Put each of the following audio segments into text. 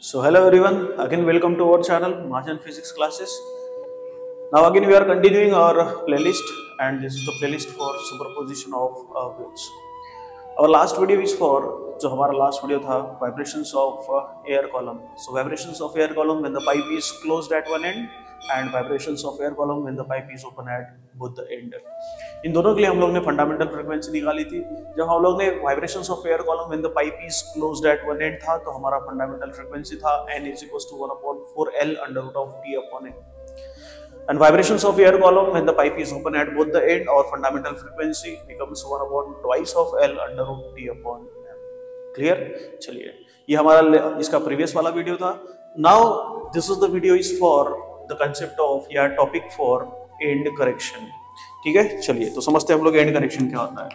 So hello everyone, again welcome to our channel Mahajan Physics classes. Now again we are continuing our playlist and this is the playlist for superposition of waves. Our last video is for जो हमारा last video था vibrations of air column. So vibrations of air column when the pipe is closed at one end and vibrations of air column when the pipe is open at both the end. इन दोनों के लिए हम लोग ने fundamental frequency निकाली थी. जब हम लोग ने vibrations of air column when the pipe is closed at one and था तो हमारा फंडामेंटल फ्रीक्वेंसी था n = 1/4L √T/n. And vibrations of air column when the pipe is open at both the end, our fundamental frequency becomes 1/2 L √T/m. Clear? चलिए, ये हमारा इसका previous वाला video था. Now this is the video is for the concept of या topic for end correction. ठीक है, चलिए तो समझते हैं हम लोग एंड करेक्शन क्या होता है.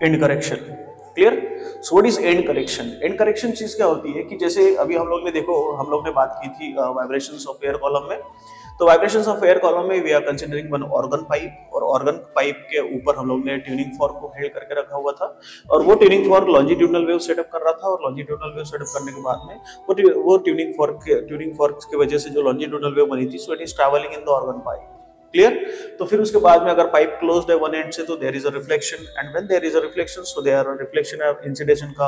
And correction clear. So what is and correction? And correction चीज क्या होती है कि जैसे अभी हम लोग ने बात की थी वाइब्रेशंस ऑफ एयर कॉलम में. तो वाइब्रेशंस ऑफ एयर कॉलम में we are considering one organ pipe और ऑर्गन पाइप के ऊपर हम लोग ने ट्यूनिंग फॉर्क को हेल्ड करके रखा हुआ था और वो tuning fork longitudinal wave setup कर रहा था और लॉन्जिट्यूडनल वेव सेटअप करने के बाद में वो ट्यूनिंग फॉर्क की वजह से जो लॉन्जिट्यूडनल वेव बनी थी so it is travelling in the organ pipe. Clear. तो फिर उसके बाद में अगर पाइप क्लोज्ड है वन एंड से तो there is a reflection and when there is a reflection so there are reflection और इंसिडेशन का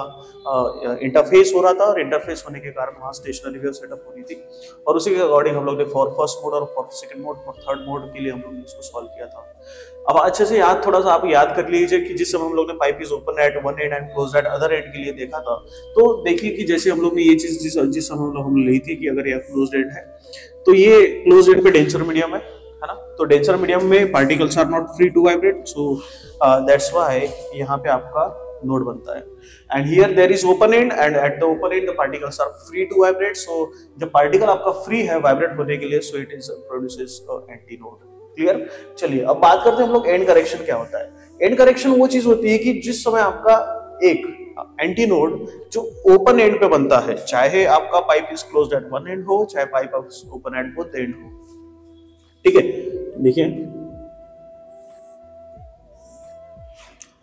इंटरफेस हो रहा था और इंटरफेस होने के कारण वहां स्टेशनरी वेव सेटअप हो रही थी और उसी के अकॉर्डिंग हम लोग ने फॉर फर्स्ट मोड और for second mode for third mode के लिए हम लोग ने इसको सॉल्व किया था. अब अच्छे से थोड़ा सा आप याद कर लीजिए कि जिस समय हम लोग ने pipe is open at one and closed at other and के लिए देखा था तो देखिए कि जैसे हम लोग ने ये चीज जिस समय हम ली थी कि अगर ये क्लोज्ड एंड है तो ये क्लोज्ड एंड पे डेंसर मीडियम है ना. तो डेंसर मीडियम में particles are not free to vibrate so that's why यहाँ पे आपका नोड बनता है and here there is open end and at the open end the particles are free to vibrate. So जब पार्टिकल आपका free है vibrate होने के लिए so it is produces anti node. Clear. चलिए अब बात करते हैं हम लोग एंड करेक्शन क्या होता है. एंड करेक्शन वो चीज होती है कि जिस समय आपका एक एंटी नोड जो ओपन एंड पे बनता है चाहे आपका pipe is closed at one and हो चाहे pipe open at both and हो. ठीक है, देखिए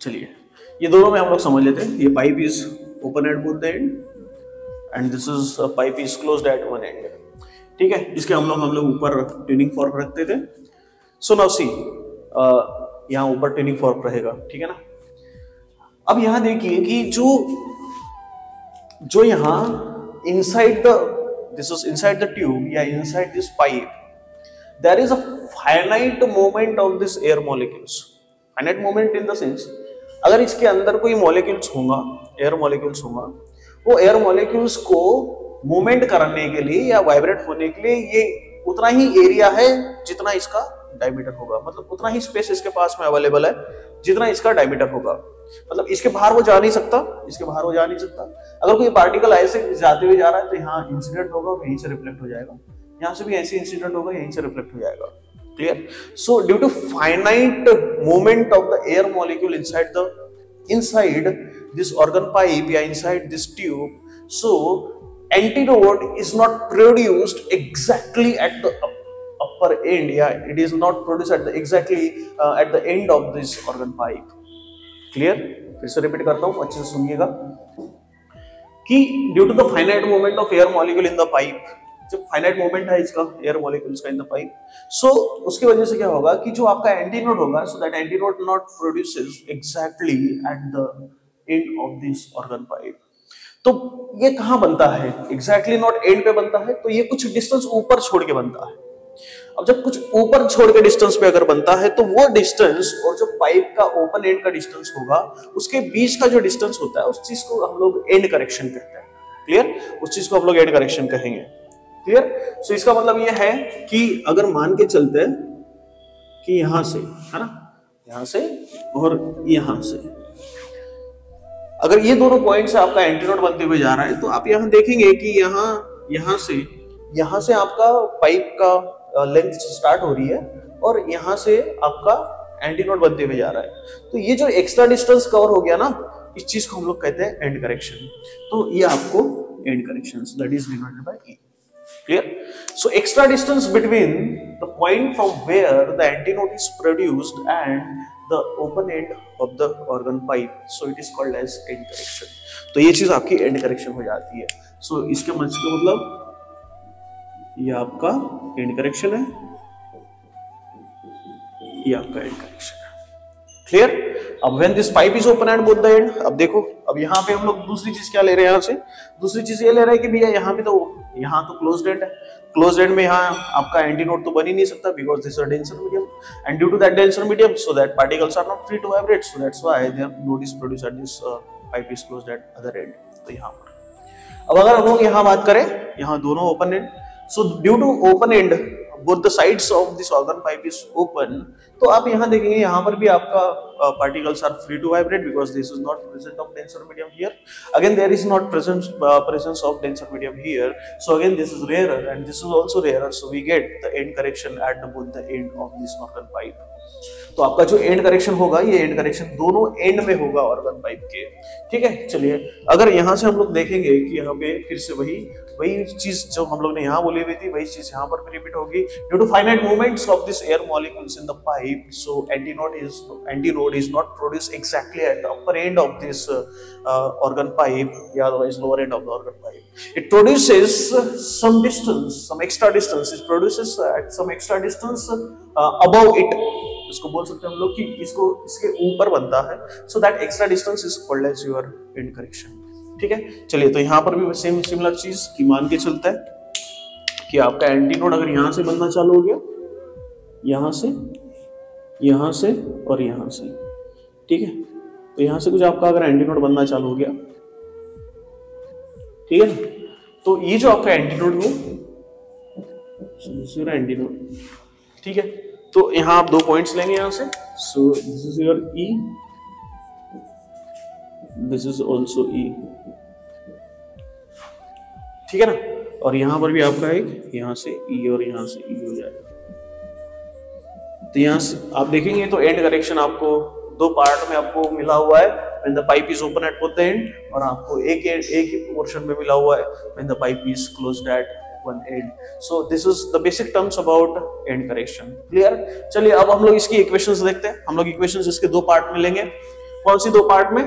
चलिए ये दोनों में हम लोग समझ लेते हैं. ये pipe is open at both and and this is pipe is closed at one and. ठीक है, इसके हम लोग ऊपर ट्यूनिंग फॉर्क रखते थे. सो नाउ सी यहाँ ऊपर ट्यूनिंग फॉर्क रहेगा. ठीक है ना. अब यहाँ देखिए कि जो यहाँ इनसाइड द ट्यूब या inside this pipe there is a finite movement of this air molecules. Finite movement in the sense अगर इसके अंदर कोई molecules होगा, air molecules होगा, वो air molecules को मूवमेंट करने के लिए या वाइब्रेट होने के लिए ये उतना ही एरिया है जितना इसका डायमीटर होगा. मतलब उतना ही स्पेस इसके पास में अवेलेबल है जितना इसका डायमीटर होगा. मतलब इसके बाहर वो जा नहीं सकता. अगर कोई पार्टिकल ऐसे जाते हुए जा रहा है तो यहाँ इंसिडेंट होगा और यहीं से रिफ्लेक्ट हो जाएगा. यहाँ से भी ऐसे इंसिडेंट होगा यहीं से रिफ्लेक्ट हो जाएगा. Clear. So due to finite movement of the air molecule inside this organ pipe या inside this tube so antinode is not produced exactly at the upper end या it is not produced at the exactly at the end of this organ pipe. Clear. फिर से repeat करता हूं, अच्छे से सुनिएगा कि due to the finite movement of air molecule in the pipe, जब फाइनाइट मूवमेंट है इसका एयर मॉलिक्यूल्स का इन द पाइप सो उसकी वजह से क्या होगा कि जो आपका एंटीनोड होगा so that antinode not produces exactly at the end of this organ pipe. तो ये कहां बनता है? एग्जैक्टली नॉट एंड पे बनता है. तो ये कुछ डिस्टेंस ऊपर छोड़ के बनता है. अब जब कुछ ऊपर छोड़ के डिस्टेंस पे अगर बनता है तो वो डिस्टेंस और जो पाइप का ओपन एंड का डिस्टेंस होगा उसके बीच का जो डिस्टेंस होता है उस चीज को हम लोग एंड करेक्शन कहते हैं. क्लियर. उस चीज को हम लोग एंड करेक्शन कहेंगे. क्लियर. सो इसका मतलब यह है कि अगर मान के चलते हैं कि यहां से है ना, यहां से और यहां से अगर ये दोनों पॉइंट से आपका एंटीनोड बनते हुए जा रहा है तो आप यहां देखेंगे कि यहां से आपका पाइप का लेंथ स्टार्ट हो रही है और यहां से आपका एंटीनोड बनते हुए जा रहा है. तो ये जो एक्स्ट्रा डिस्टेंस कवर हो गया ना इस चीज को हम लोग कहते हैं एंड करेक्शन. तो ये आपको end correction that is denoted by E. Clear? So extra distance between the point from where the antinode is produced and the open end of the organ pipe, so it is called as end correction. तो ये चीज आपकी end correction हो जाती है. So इसके मतलब ये आपका end correction है, ये आपका end correction है. Clear? अब when this pipe is open at both the end, अब देखो, अब यहाँ पे हम लोग दूसरी चीज क्या ले रहे हैं यहाँ से, दूसरी चीज ये ले रहे हैं कि भैया यहाँ पे तो यहाँ तो क्लोज्ड एंड है, क्लोज्ड एंड में यहाँ आपका एंटीनोड तो बन ही नहीं सकता because this is denser medium and due to that denser medium so that particles are not free to vibrate, so that's why there node is produced at this pipe is closed at other end. तो यहाँ पर अब अगर हम लोग यहाँ बात करें, यहाँ दोनों open end, so due to open end both the sides of this organ pipe is open, तो आप यहाँ देखेंगे यहाँ पर भी आपका particles are free to vibrate because this is not present of denser medium here. Again there is not presence of denser medium here, so again this is rarer and this is also rarer, so we get the end correction at both the end of this organ pipe. तो आपका जो and correction होगा, ये and correction दोनों and में होगा organ pipe के. ठीक है, चलिए अगर यहाँ से हम लोग देखेंगे कि यहाँ पे फिर से वही चीज जो हम लोग ने यहाँ बोली हुई थी, वही चीज यहाँ पर भी रिपीट होगी. Due to finite movements of this air molecules in the pipe, so antinode is not produced exactly at the upper end of this organ pipe, या otherwise lower end of the organ pipe. It produces some distance, some extra distance. It produces at some extra distance above it. इसको बोल सकते हैं हम लोग कि इसके ऊपर बनता है. So that extra distance is called as your end correction. ठीक है, चलिए तो यहाँ पर भी सेम सिमिलर चीज की मान के चलता है कि आपका एंटीनोड अगर यहाँ से बनना चालू हो गया, यहाँ से और यहाँ से, ठीक है, तो यहाँ से कुछ आपका अगर एंटीनोड बनना चालू हो गया, ठीक है, तो ये जो आपका एंटीनोड हो, एंटीनोड, ठीक है, तो यहाँ आप दो पॉइंट्स लेंगे यहाँ से. सो this is your E, this is also E, ठीक है ना, और यहाँ पर भी आपका एक यहाँ से E और यहाँ से E हो जाएगा. तो यहाँ से आप देखेंगे तो एंड करेक्शन आपको दो पार्ट में आपको मिला हुआ है when the pipe is open at both the end, और आपको एक ही पोर्शन में मिला हुआ है when the pipe is closed at one end. So this is the basic terms about end correction. Clear? चलिए अब हम लोग इसकी इक्वेशंस देखते हैं. हम लोग इक्वेशंस इसके दो पार्ट में लेंगे. कौन सी दो पार्ट में?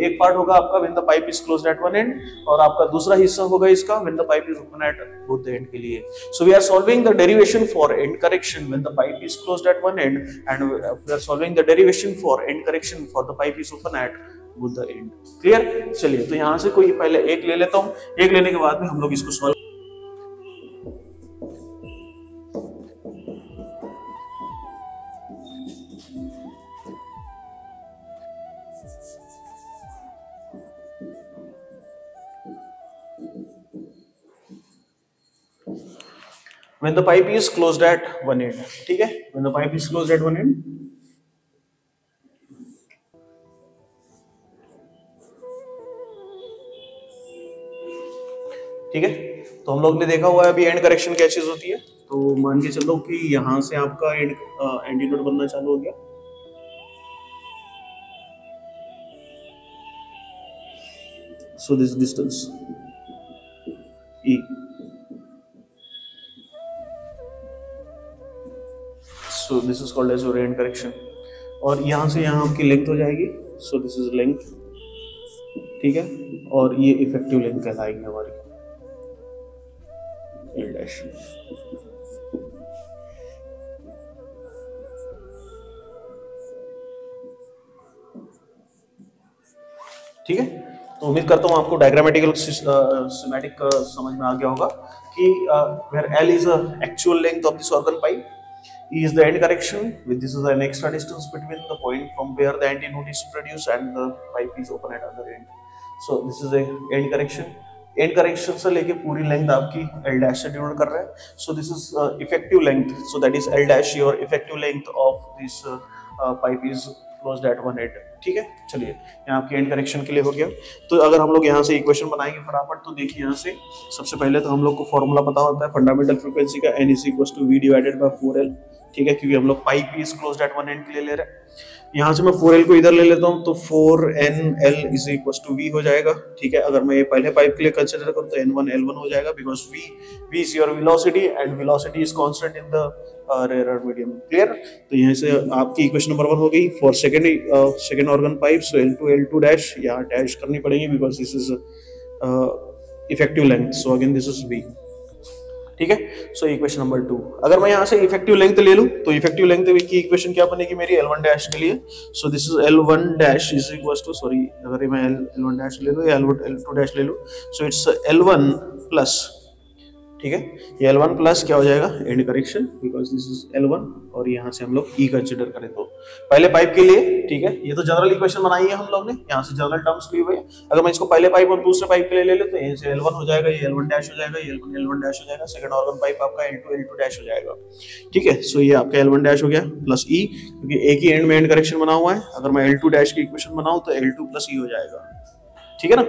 एक पार्ट होगा आपका when the pipe is closed at one end, और आपका दूसरा हिस्सा होगा इसका when the pipe is open at both the end के लिए. So we are solving the derivation for end correction when the pipe is closed at one end, and we are solving the derivation for end correction for the pipe is open at both the end. Clear? चलिए तो यहाँ से कोई पहले एक ले लेता हूँ, एक लेने के बाद में हम लोग इसको solve. When the pipe is closed at one end, ठीक है, when the pipe is closed at one end, ठीक है, तो हम लोग ने देखा हुआ है अभी एंड करेक्शन क्या चीज होती है. तो मान के चलो कि यहां से आपका एंटीनोड बनना चालू हो गया, so this distance E, so this is called as your end correction, और यहाँ से यहाँ आपकी लेंथ हो जाएगी, so this is length, ठीक है, और ये इफेक्टिव लेंथ कहलाएगी हमारी L dash. ठीक है, तो उम्मीद करता हूँ आपको डायग्रामेटिकल सिमेटिक समझ में आ गया होगा कि where L is the actual length of this organ pipe, E is the end correction, with this is an extra distance between the point from where the antinode is produced and the pipe is open at other end. So this is a end correction. And correction से लेके पूरी length आपकी L dash से denote कर रहा है. So this is effective length, so that is L dash your effective length of this pipe is closed at one and. ठीक है, चलिए यहाँ आपके एंड करेक्शन के लिए हो गया. तो अगर हम लोग यहाँ से इक्वेशन बनाएंगे फटाफट, तो देखिए यहाँ से सबसे पहले तो हम लोग को फॉर्मूला पता होता है फंडामेंटल फ्रीक्वेंसी का, N is equal to V divided by 4L. ठीक है, क्योंकि हम लोग pipe is closed at one end के लिए ले रहे हैं। यहाँ से मैं 4L को इधर ले लेता हूँ, तो 4NL is equal to V हो जाएगा। ठीक है, अगर मैं ये पहले पाइप के लिए कंसिडर करूँ तो N1 L1 हो जाएगा, because V is your velocity and velocity is constant in the rare medium. Clear? तो यहाँ से आपकी इक्वेशन नंबर 1 हो गई for second organ pipe. So L2 dash यहाँ डैश करनी पड़ेगी because this is effective length. So again this is V। ठीक है, सो इक्वेशन नंबर 2। अगर मैं यहाँ से इफेक्टिव लेंथ ले लूँ तो इफेक्टिव लेंथ की इक्वेशन क्या बनेगी मेरी L1 डैश के लिए? So this is L1 dash is equal to, sorry अगर मैं L1 डैश ले लूँ या L2 डैश ले लूँ, सो इट्स L1 प्लस, ठीक है, ये L1 प्लस क्या हो जाएगा? And correction, because this is L1 और यहाँ से हम लोग E कंसिडर करें तो पहले पाइप के लिए। ठीक है, ये तो जनरल इक्वेशन बनाई है हम लोग ने, यहाँ से जनरल टर्म्स ली हुई है। अगर मैं इसको पहले पाइप और दूसरे पाइप के लिए ले ले तो यहाँ से L1 हो जाएगा, ये L1 डैश हो जाएगा, ये L1 डैश हो जाएगा। सेकंड ऑर्गन पाइप आपका L2 डैश हो जाएगा। ठीक है, सो ये आपका L1 डैश हो गया प्लस E, क्योंकि एक ही एंड में एंड करेक्शन बना हुआ है। अगर मैं L2 डैश की इक्वेशन बनाऊं तो L2 प्लस E हो जाएगा। ठीक है ना?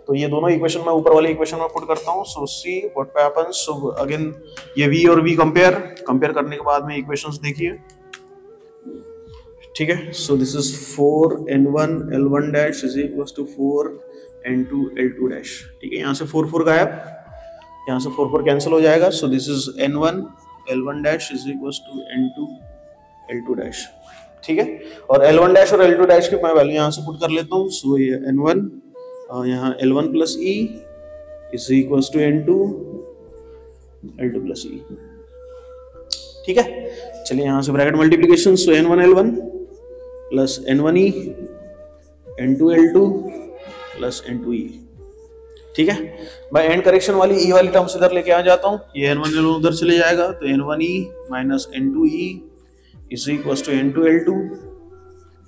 तो ये दोनों इक्वेशन मैं ऊपर वाली इक्वेशन में पुट करता हूँ। So see what happens. So again ये V और V कंपेयर करने के बाद में इक्वेशंस देखिए। ठीक है, so this is 4N1 L1 dash is equal to 4N2 L2 dash. ठीक है, यहाँ से 4 गायब, यहाँ से 4 कैंसिल हो जाएगा। So this is N1 L1 dash is equal to N2 L2 dash. ठीक है, और L1 डैश और L2 डैश की मैं वैल्यू यहाँ से पुट कर लेता हूँ। सो ये N1 यहाँ L1 plus E is equal to N2 L2 plus E। ठीक है, चलिए यहाँ से bracket multiplication. So N1 L1 plus N1 E N2 L2 plus N2 E। ठीक है, मैं एंड करेक्शन वाली E वाली टर्म्स इधर लेके आ जाता हूँ। ये N1 L1 उधर चले जाएगा, तो N1 E minus N2 E is equal to N2 L2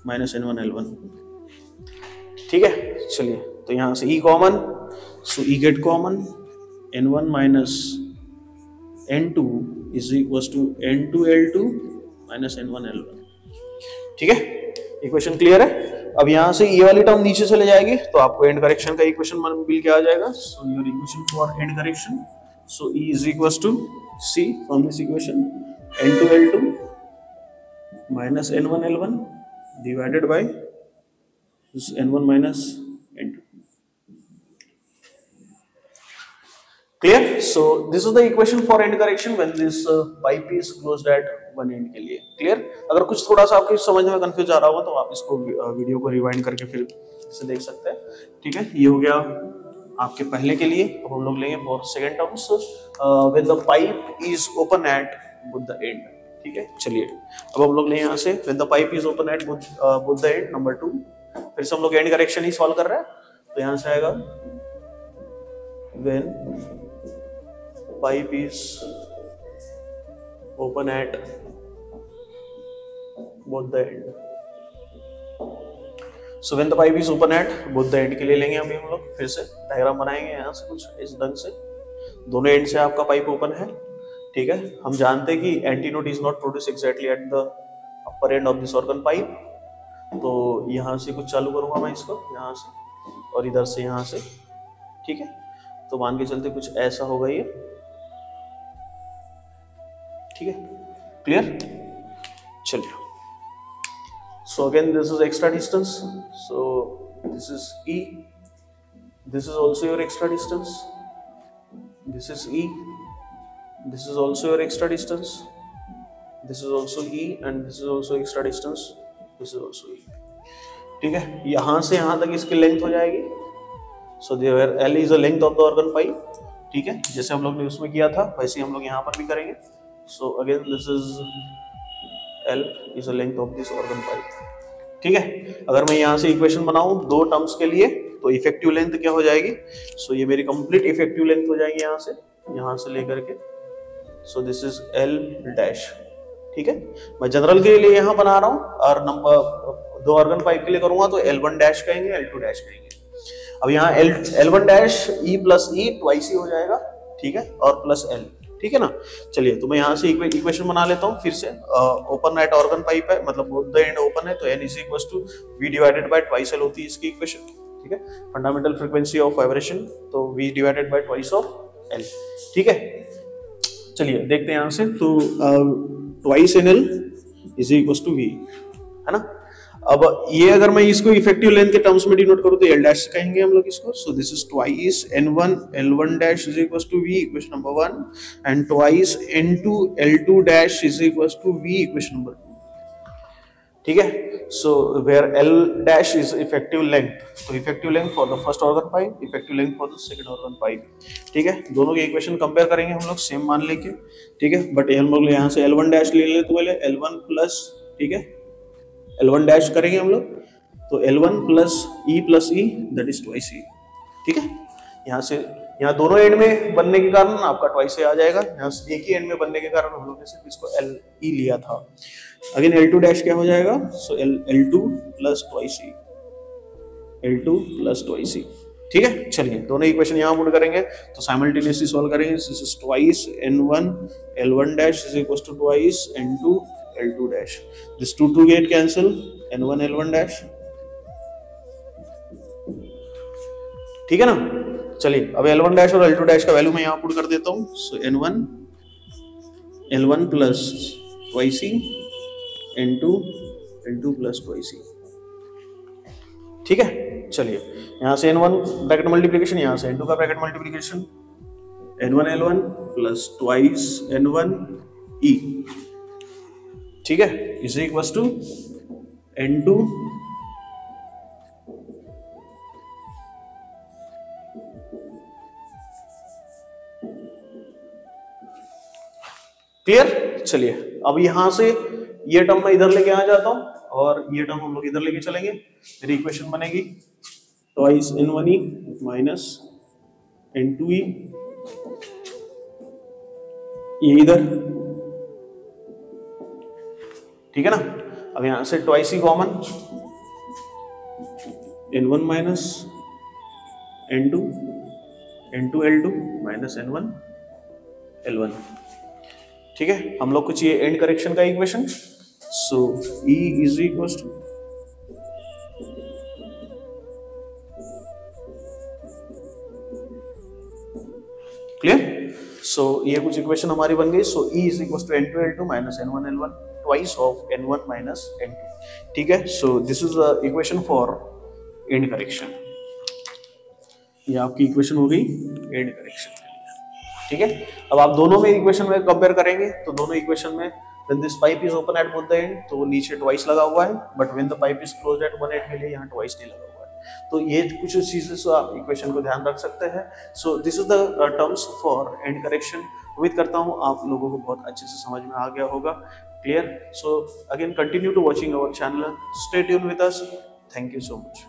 minus N1 L1। ठीक है, चलिए तो यहाँ से E common, so E get common, N1 minus N2 is equal to N2 L2 minus N1 L1। ठीक है, इक्वेशन क्लियर है? अब यहाँ से E वाली टर्म नीचे चले जाएगी तो आपको एंड करेक्शन का इक्वेशन मिल के आ जाएगा। So your equation for end correction, so E is equal to C from this equation N2 L2 minus N1 L1 divided by N1 minus N2. Clear? So this is the equation for end correction when this pipe is closed at one end के लिए। Clear? अगर कुछ थोड़ा सा आपके समझ में confuse आ रहा होगा तो आप इसको वीडियो को रिवाइंड करके फिर इसे देख सकते हैं। ठीक है, ये हो गया आपके पहले के लिए। अब हम लोग लेंगे for second terms when the pipe is open at both the end। ठीक है, चलिए अब हम लोग लें यहाँ से when the pipe is open at both the end number 2। फिर से हम लोग एंड करेक्शन ही सॉल्व कर रहे हैं, तो यहां से आएगा when pipe is open at both the end। so when the pipe is open at both the end के लिए लेंगे अभी हम लोग फिर से डायग्राम बनाएंगे यहाँ से कुछ इस ढंग से। दोनों एंड से आपका पाइप ओपन है। ठीक है, हम जानते हैं कि antinode is not produce exactly at the upper end of this organ pipe. तो यहाँ से कुछ चालू करूंगा मैं इसको यहाँ से और इधर से यहाँ से। ठीक है, तो मान के चलते कुछ ऐसा होगा ये। ठीक है, क्लियर? चलिए, सो again this is extra distance, so this is E, this is also your extra distance, this is E, this is also your extra distance, this is also E and this is also extra distance, this is also E। ठीक है, यहां से यहां तक इसकी length हो जाएगी। So there L is the length of the organ pipe. ठीक है, जैसे हम लोग ने उसमें किया था वैसे हम लोग यहाँ पर भी करेंगे। सो again this is L is the length of this organ pipe. ठीक है, अगर मैं यहाँ से इक्वेशन बनाऊं दो टर्म्स के लिए तो इफेक्टिव लेंथ क्या हो जाएगी? सो ये मेरी कंप्लीट इफेक्टिव लेंथ हो जाएगी यहाँ से लेकर के। सो दिस इज L डैश। ठीक है, मैं जनरल के लिए यहाँ बना रहा हूँ और नंबर दो ऑर्गन पाइप के लिए करूंगा तो L1 डैश कहेंगे, L2 डैश कहेंगे। अब यहाँ L1 dash E plus E twice ही हो जाएगा। ठीक है, और प्लस L। ठीक है ना? चलिए तो मैं यहाँ से इक्वेशन बना लेता हूँ फिर से। ओपन एट ऑर्गन पाइप है, मतलब बोथ द एंड ओपन है, तो N is equal to V divided by twice L होती है इसकी इक्वेशन। ठीक है, फंडामेंटल फ्रीक्वेंसी ऑफ वाइब्रेशन, तो V divided by twice of L। ठीक है, चलिए देखते हैं यहाँ से। तो twice NL is equal to V, है ना। अब ये अगर मैं इसको इफेक्टिव लेंथ के टर्म्स में डिनोट करूं तो L डैश से कहेंगे हम लोग इसको। So this is twice N1 L1 dash is equal to V, equation number 1, and twice N2 L2 dash is equal to V, equation number 2। ठीक है, so where L dash is effective length, तो effective length for the first organ pipe, effective length for the second organ pipe. ठीक है, दोनों की equation compare करेंगे हम लोग सेम मान लेके। ठीक है, बट हम लोग यहाँ से L1 डैश ले ले तो पहले L1 प्लस, ठीक है, L1 डैश करेंगे हम लोग तो L1 plus E plus E that is twice E। ठीक है, यहाँ से यहाँ दोनों एंड में बनने के कारण आपका ट्वाइस आ जाएगा, यहाँ से एक ही एंड में बनने के कारण हम लोग ने सिर्फ इसको LE लिया था। अगेन L2 डैश क्या हो जाएगा, सो L2 plus twice E, L2 plus twice E। ठीक है, चलिए दोनों इक्वेशन यहाँ पुट करेंगे तो साइमल्टेनियसली सॉल्व करेंगे। This is twice N1 L1 dash is equal to twice N2 L2 dash, this 2 get cancel, N1 L1 dash. ठीक है ना, चलिए अब L1 डैश और L2 डैश का वैल्यू मैं यहाँ पुट कर देता हूँ। सो N1 L1 plus twice E, N2 L2 plus twice E। ठीक है, चलिए यहाँ से N1 ब्रैकेट मल्टीप्लिकेशन, यहाँ से N2 का bracket multiplication, N1 L1 plus twice N1 E। ठीक है, is equal to N2 clear. चलिए अब यहां से ये टर्म मैं इधर लेके आ जाता हूं और ये टर्म हम लोग इधर लेके चलेंगे। मेरी इक्वेशन बनेगी ट्वाइस N1E माइनस N2E, ये इधर। ठीक है ना, अब यहां से twice E common, N1 minus N2 L2 minus N1 L1। ठीक है, हम लोग को चाहिए एंड करेक्शन का इक्वेशन। So E is equal to clear. So ये कुछ इक्वेशन हमारी बन गई। So E is equal to N2 L2 minus N1 L1 twice of N1 minus N2। ठीक है, so this is the equation for end correction. ये आपकी equation हो गई एंड करेक्शन। ठीक है, अब आप दोनों में इक्वेशन में कंपेयर करेंगे तो दोनों इक्वेशन में when this pipe is open at both the end तो नीचे ट्वाइस लगा हुआ है, but when the pipe is closed at one end के लिए यहाँ ट्वाइस नहीं लगा हुआ है। तो ये कुछ चीजें से आप इक्वेशन को ध्यान रख सकते हैं। सो this is the terms for end correction. उम्मीद करता हूँ आप लोगों को बहुत अच्छे से समझ में आ गया होगा। Clear. So again continue to watching our channel, stay tune with us. Thank you so much.